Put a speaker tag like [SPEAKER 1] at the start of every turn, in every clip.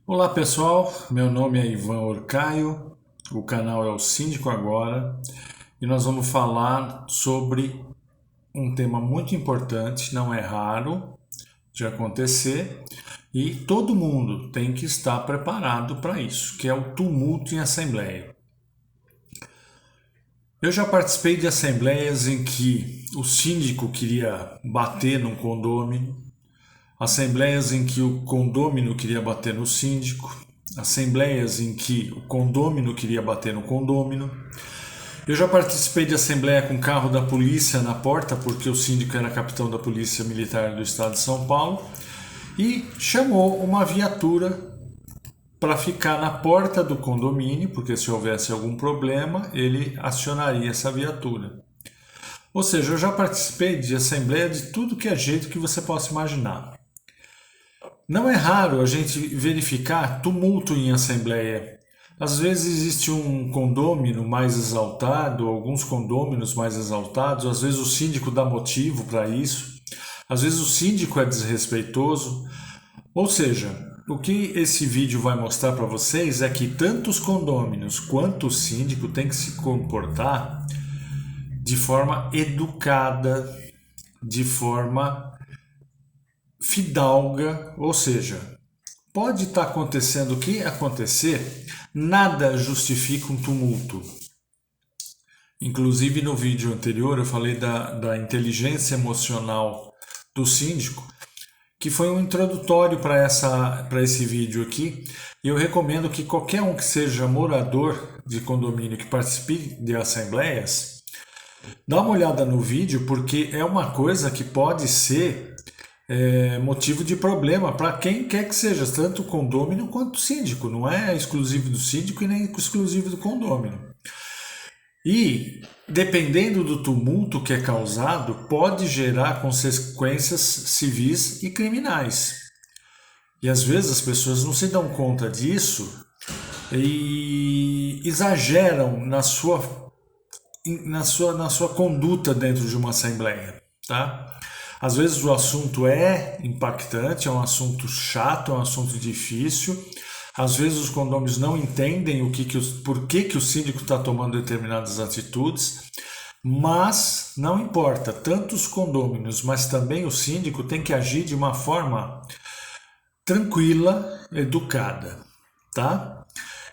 [SPEAKER 1] Olá pessoal, meu nome é Ivan Orcaio, o canal é o Síndico Agora e nós vamos falar sobre um tema muito importante, não é raro de acontecer e todo mundo tem que estar preparado para isso, que é o tumulto em assembleia. Eu já participei de assembleias em que o síndico queria bater num condômino, assembleias em que o condômino queria bater no síndico, assembleias em que o condômino queria bater no condômino. Eu já participei de assembleia com carro da polícia na porta, porque o síndico era capitão da Polícia Militar do Estado de São Paulo e chamou uma viatura para ficar na porta do condomínio, porque se houvesse algum problema, ele acionaria essa viatura. Ou seja, eu já participei de assembleia de tudo que é jeito que você possa imaginar. Não é raro a gente verificar tumulto em assembleia. Às vezes existe um condômino mais exaltado, alguns condôminos mais exaltados, às vezes o síndico dá motivo para isso, às vezes o síndico é desrespeitoso. Ou seja, o que esse vídeo vai mostrar para vocês é que tanto os condôminos quanto o síndico têm que se comportar de forma educada, de forma fidalga, ou seja, pode estar acontecendo o que acontecer, nada justifica um tumulto. Inclusive no vídeo anterior eu falei da inteligência emocional do síndico, que foi um introdutório para esse vídeo aqui, e eu recomendo que qualquer um que seja morador de condomínio que participe de assembleias, dá uma olhada no vídeo, porque é uma coisa que pode ser motivo de problema para quem quer que seja, tanto o condômino quanto o síndico. Não é exclusivo do síndico e nem exclusivo do condômino. E, dependendo do tumulto que é causado, pode gerar consequências civis e criminais. E às vezes as pessoas não se dão conta disso e exageram na sua conduta dentro de uma assembleia, tá? Às vezes o assunto é impactante, é um assunto chato, é um assunto difícil. Às vezes os condôminos não entendem por que o síndico está tomando determinadas atitudes, mas não importa, tanto os condôminos, mas também o síndico tem que agir de uma forma tranquila, educada, tá?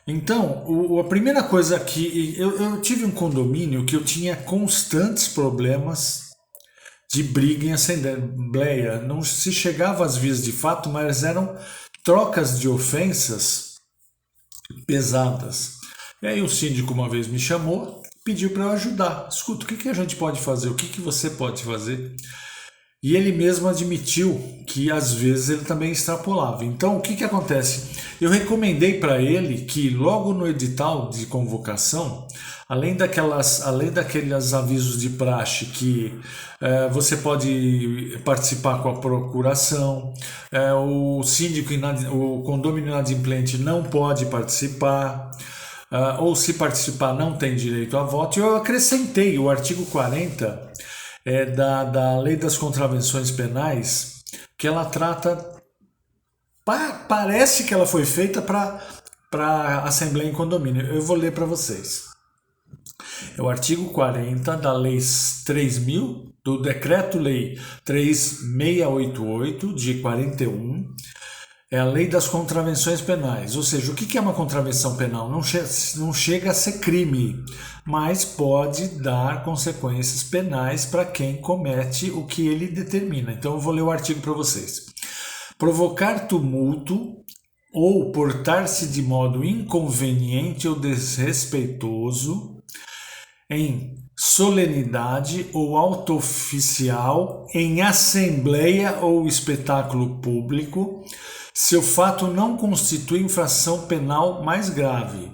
[SPEAKER 1] Então, a primeira coisa que eu tive um condomínio que eu tinha constantes problemas de briga em assembleia. Não se chegava às vias de fato, mas eram trocas de ofensas pesadas. E aí o síndico uma vez me chamou, pediu para eu ajudar. Escuta, o que a gente pode fazer? O que você pode fazer? E ele mesmo admitiu que às vezes ele também extrapolava. Então o que acontece? Eu recomendei para ele que logo no edital de convocação, além daqueles avisos de praxe que você pode participar com a procuração, o síndico, o condômino inadimplente não pode participar, ou se participar não tem direito a voto. Eu acrescentei o artigo 40 da Lei das Contravenções Penais, que ela trata, parece que ela foi feita para Assembleia em Condomínio. Eu vou ler para vocês. É o artigo 40 da Lei 3.000, do Decreto-Lei 3688, de 41, é a Lei das Contravenções Penais. Ou seja, o que é uma contravenção penal? Não chega a ser crime, mas pode dar consequências penais para quem comete o que ele determina. Então eu vou ler o artigo para vocês. Provocar tumulto ou portar-se de modo inconveniente ou desrespeitoso em solenidade ou auto oficial, em assembleia ou espetáculo público, se o fato não constitui infração penal mais grave.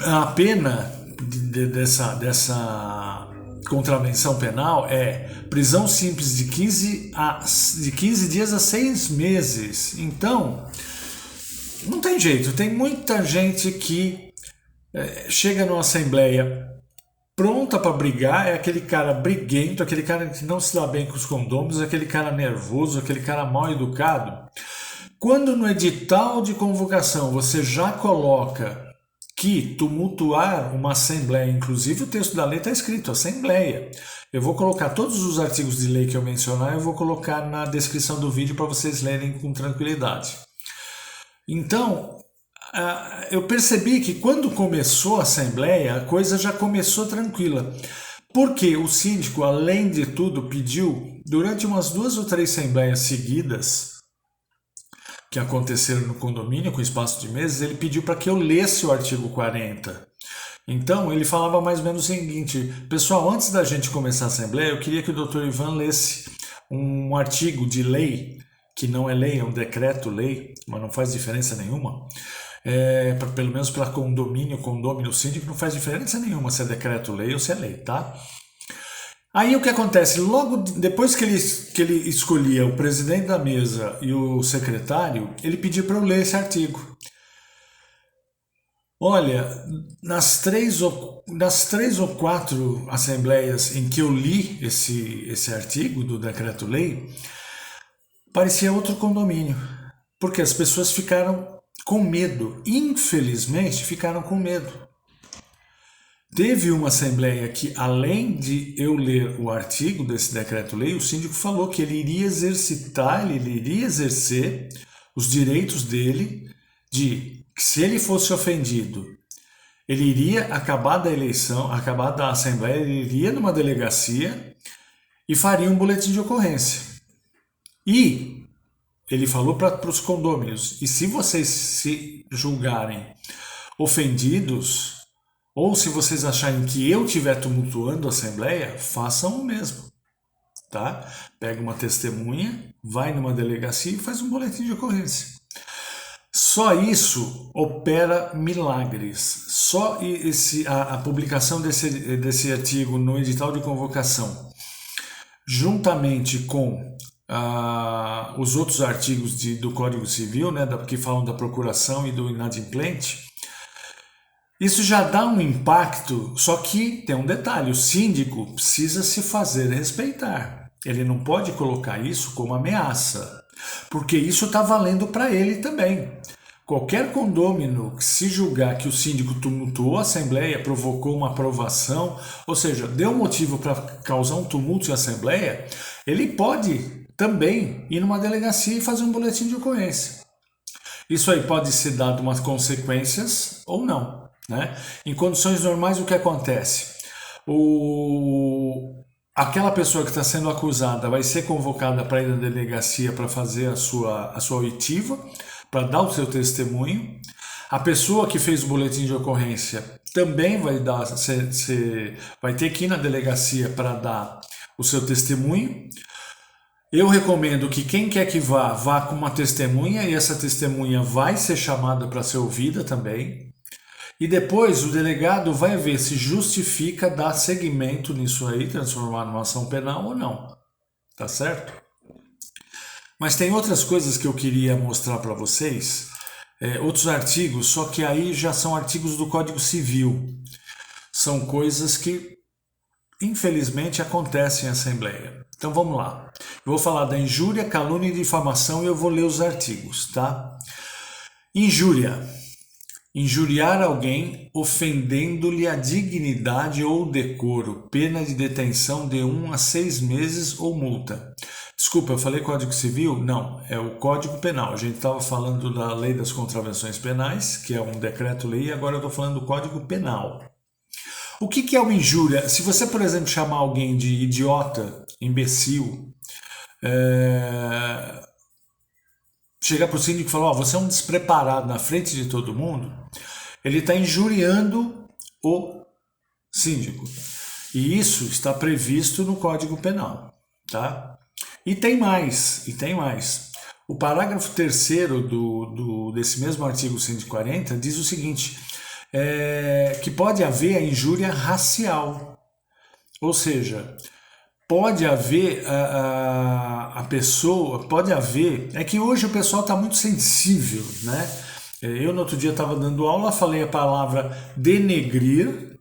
[SPEAKER 1] A pena dessa contravenção penal é prisão simples de 15 dias a 6 meses. Então, não tem jeito. Tem muita gente que chega numa assembleia pronta para brigar, é aquele cara briguento, aquele cara que não se dá bem com os condôminos, aquele cara nervoso, aquele cara mal educado, Quando no edital de convocação você já coloca que tumultuar uma assembleia, inclusive o texto da lei está escrito assembleia. Eu vou colocar todos os artigos de lei que eu mencionar, eu vou colocar na descrição do vídeo para vocês lerem com tranquilidade. Então, eu percebi que quando começou a assembleia, a coisa já começou tranquila. Porque o síndico, além de tudo, pediu, durante umas 2 ou 3 assembleias seguidas, que aconteceram no condomínio com espaço de meses, ele pediu para que eu lesse o artigo 40. Então, ele falava mais ou menos o seguinte: pessoal, antes da gente começar a assembleia, eu queria que o Dr. Ivan lesse um artigo de lei, que não é lei, é um decreto-lei, mas não faz diferença nenhuma. Pelo menos para condômino síndico, não faz diferença nenhuma se é decreto-lei ou se é lei, tá? Aí o que acontece? Logo depois que ele escolhia o presidente da mesa e o secretário, ele pediu para eu ler esse artigo. Olha, nas três ou quatro assembleias em que eu li esse artigo do decreto-lei, parecia outro condomínio, porque as pessoas ficaram com medo, infelizmente ficaram com medo. Teve uma assembleia que, além de eu ler o artigo desse decreto-lei, o síndico falou que ele iria exercer os direitos dele de que, se ele fosse ofendido, ele iria, acabada a assembleia, ele iria numa delegacia e faria um boletim de ocorrência. E ele falou para os condôminos: e se vocês se julgarem ofendidos, ou se vocês acharem que eu estiver tumultuando a assembleia, façam o mesmo, tá? Pega uma testemunha, vai numa delegacia e faz um boletim de ocorrência. Só isso opera milagres. Só a publicação desse artigo no edital de convocação, juntamente com os outros artigos do Código Civil, né, que falam da procuração e do inadimplente, isso já dá um impacto, só que tem um detalhe: o síndico precisa se fazer respeitar. Ele não pode colocar isso como ameaça, porque isso está valendo para ele também. Qualquer condômino que se julgar que o síndico tumultuou a assembleia, provocou uma aprovação, ou seja, deu motivo para causar um tumulto em assembleia, ele pode também ir numa delegacia e fazer um boletim de ocorrência. Isso aí pode ser dado umas consequências ou não. Né? Em condições normais, o que acontece? Aquela pessoa que está sendo acusada vai ser convocada para ir na delegacia para fazer a sua oitiva, para dar o seu testemunho. A pessoa que fez o boletim de ocorrência também vai ter que ir na delegacia para dar o seu testemunho. Eu recomendo que quem quer que vá com uma testemunha, e essa testemunha vai ser chamada para ser ouvida também. E depois o delegado vai ver se justifica dar seguimento nisso aí, transformar numa ação penal ou não. Tá certo? Mas tem outras coisas que eu queria mostrar para vocês, outros artigos, só que aí já são artigos do Código Civil. São coisas que, infelizmente, acontecem em assembleia. Então vamos lá. Eu vou falar da injúria, calúnia e difamação e eu vou ler os artigos, tá? Injúria. Injuriar alguém ofendendo-lhe a dignidade ou decoro, pena de detenção de 1 a 6 meses ou multa. Desculpa, eu falei Código Civil? Não, é o Código Penal. A gente estava falando da Lei das Contravenções Penais, que é um decreto-lei, e agora eu estou falando do Código Penal. O que é uma injúria? Se você, por exemplo, chamar alguém de idiota, imbecil, chegar para o síndico e falar: você é um despreparado na frente de todo mundo, ele está injuriando o síndico. E isso está previsto no Código Penal, tá? E tem mais. O parágrafo 3º desse mesmo artigo 140 diz o seguinte, que pode haver a injúria racial. Ou seja, pode haver é que hoje o pessoal está muito sensível, né? Eu no outro dia estava dando aula, falei a palavra denegrir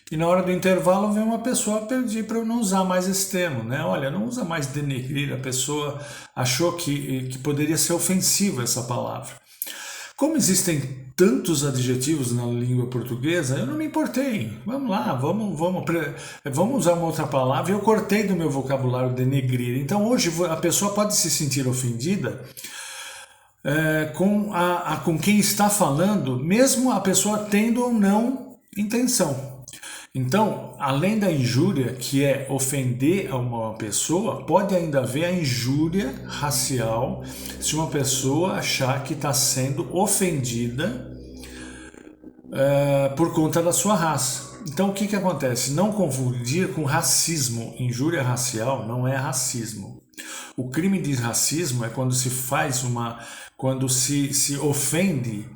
[SPEAKER 1] E na hora do intervalo vem uma pessoa pedir para eu não usar mais esse termo, né? Olha, não usa mais denegrir, a pessoa achou que poderia ser ofensiva essa palavra. Como existem tantos adjetivos na língua portuguesa, eu não me importei. Vamos lá, vamos usar uma outra palavra. Eu cortei do meu vocabulário denegrir. Então hoje a pessoa pode se sentir ofendida com quem está falando, mesmo a pessoa tendo ou não intenção. Então, além da injúria, que é ofender a uma pessoa, pode ainda haver a injúria racial se uma pessoa achar que está sendo ofendida por conta da sua raça. Então, o que acontece? Não confundir com racismo. Injúria racial não é racismo. O crime de racismo é quando quando se ofende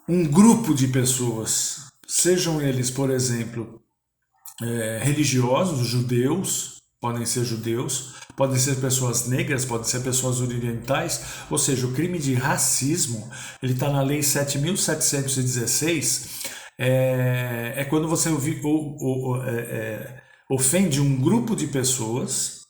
[SPEAKER 1] um grupo de pessoas. Sejam eles, por exemplo, religiosos, judeus, podem ser pessoas negras, podem ser pessoas orientais, ou seja, o crime de racismo, ele está na Lei 7.716, é quando você ofende um grupo de pessoas,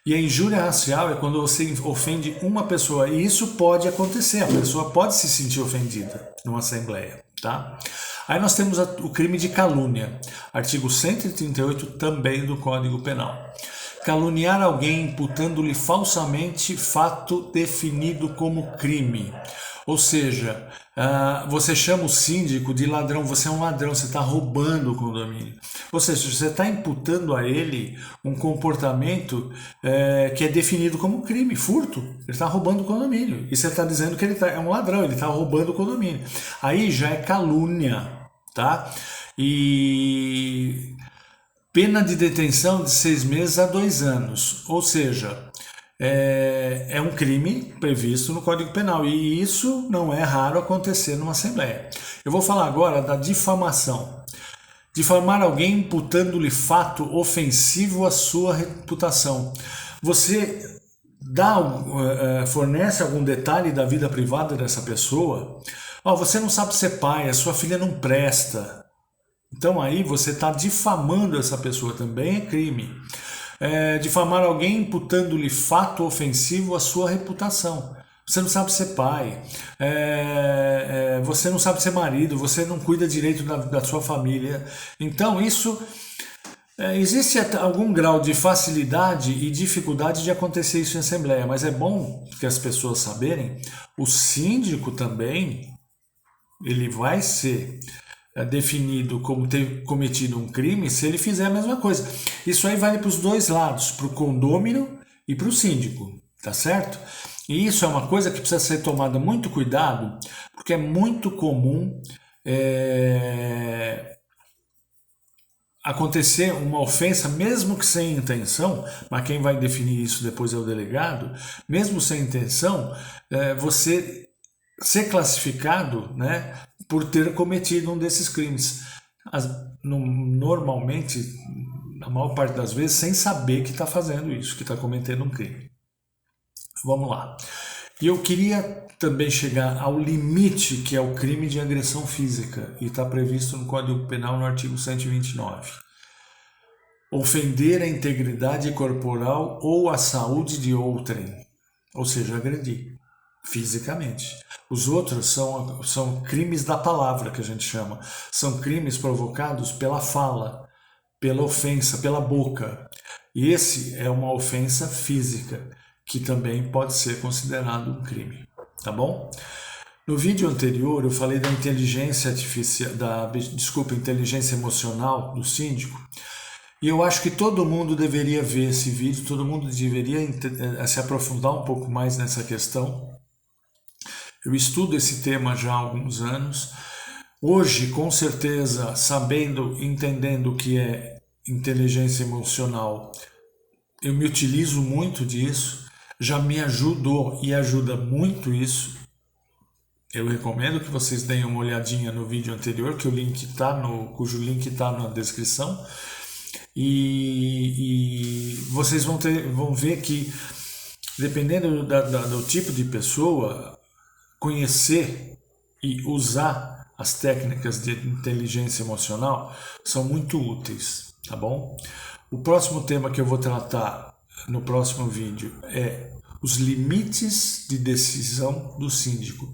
[SPEAKER 1] e a injúria racial é quando você ofende uma pessoa, e isso pode acontecer, a pessoa pode se sentir ofendida numa assembleia, tá? Aí nós temos o crime de calúnia, artigo 138 também do Código Penal. Caluniar alguém imputando-lhe falsamente fato definido como crime. Ou seja, você chama o síndico de ladrão, você é um ladrão, você está roubando o condomínio. Ou seja, você está imputando a ele um comportamento que é definido como crime, furto. Ele está roubando o condomínio. E você está dizendo que ele é um ladrão, ele está roubando o condomínio. Aí já é calúnia, tá? E pena de detenção de 6 meses a 2 anos. Ou seja, é um crime previsto no Código Penal e isso não é raro acontecer numa Assembleia. Eu vou falar agora da difamação. Difamar alguém imputando-lhe fato ofensivo à sua reputação. Você fornece algum detalhe da vida privada dessa pessoa? Você não sabe ser pai, a sua filha não presta. Então aí você está difamando essa pessoa, também é crime. Difamar alguém imputando-lhe fato ofensivo à sua reputação. Você não sabe ser pai, você não sabe ser marido, você não cuida direito da sua família. Então isso existe algum grau de facilidade e dificuldade de acontecer isso em assembleia, mas é bom que as pessoas saberem, o síndico também, ele vai ser definido como ter cometido um crime se ele fizer a mesma coisa. Isso aí vale para os dois lados, para o condômino e para o síndico, tá certo? E isso é uma coisa que precisa ser tomada muito cuidado, porque é muito comum acontecer uma ofensa, mesmo que sem intenção, mas quem vai definir isso depois é o delegado, mesmo sem intenção, você ser classificado, né, por ter cometido um desses crimes. Normalmente, na maior parte das vezes, sem saber que está fazendo isso, que está cometendo um crime. Vamos lá. E eu queria também chegar ao limite, que é o crime de agressão física, e está previsto no Código Penal no artigo 129. Ofender a integridade corporal ou a saúde de outrem, ou seja, agredir fisicamente. Os outros são crimes da palavra, que a gente chama. São crimes provocados pela fala, pela ofensa, pela boca. E esse é uma ofensa física, que também pode ser considerado um crime. Tá bom? No vídeo anterior eu falei da inteligência artificial, inteligência emocional do síndico. E eu acho que todo mundo deveria ver esse vídeo, todo mundo deveria se aprofundar um pouco mais nessa questão. Eu estudo esse tema já há alguns anos. Hoje, com certeza, entendendo o que é inteligência emocional, eu me utilizo muito disso, já me ajudou e ajuda muito isso. Eu recomendo que vocês deem uma olhadinha no vídeo anterior, cujo link está na descrição. E vocês vão ver que, dependendo do tipo de pessoa, conhecer e usar as técnicas de inteligência emocional são muito úteis, tá bom? O próximo tema que eu vou tratar no próximo vídeo é os limites de decisão do síndico.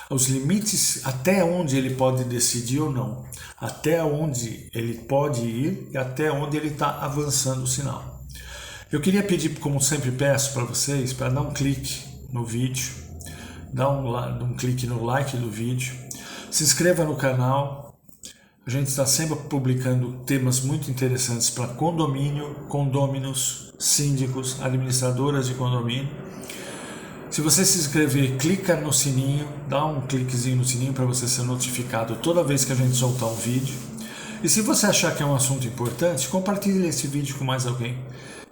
[SPEAKER 1] Os limites até onde ele pode decidir ou não, até onde ele pode ir e até onde ele está avançando o sinal. Eu queria pedir, como sempre peço para vocês, para dar um clique no vídeo, dar um clique no like do vídeo, se inscreva no canal. A gente está sempre publicando temas muito interessantes para condomínio, condôminos, síndicos, administradoras de condomínio. Se você se inscrever, clica no sininho, dá um cliquezinho no sininho para você ser notificado toda vez que a gente soltar um vídeo. E se você achar que é um assunto importante, compartilhe esse vídeo com mais alguém.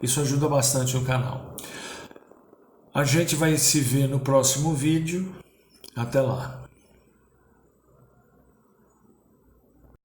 [SPEAKER 1] Isso ajuda bastante o canal. A gente vai se ver no próximo vídeo. Até lá.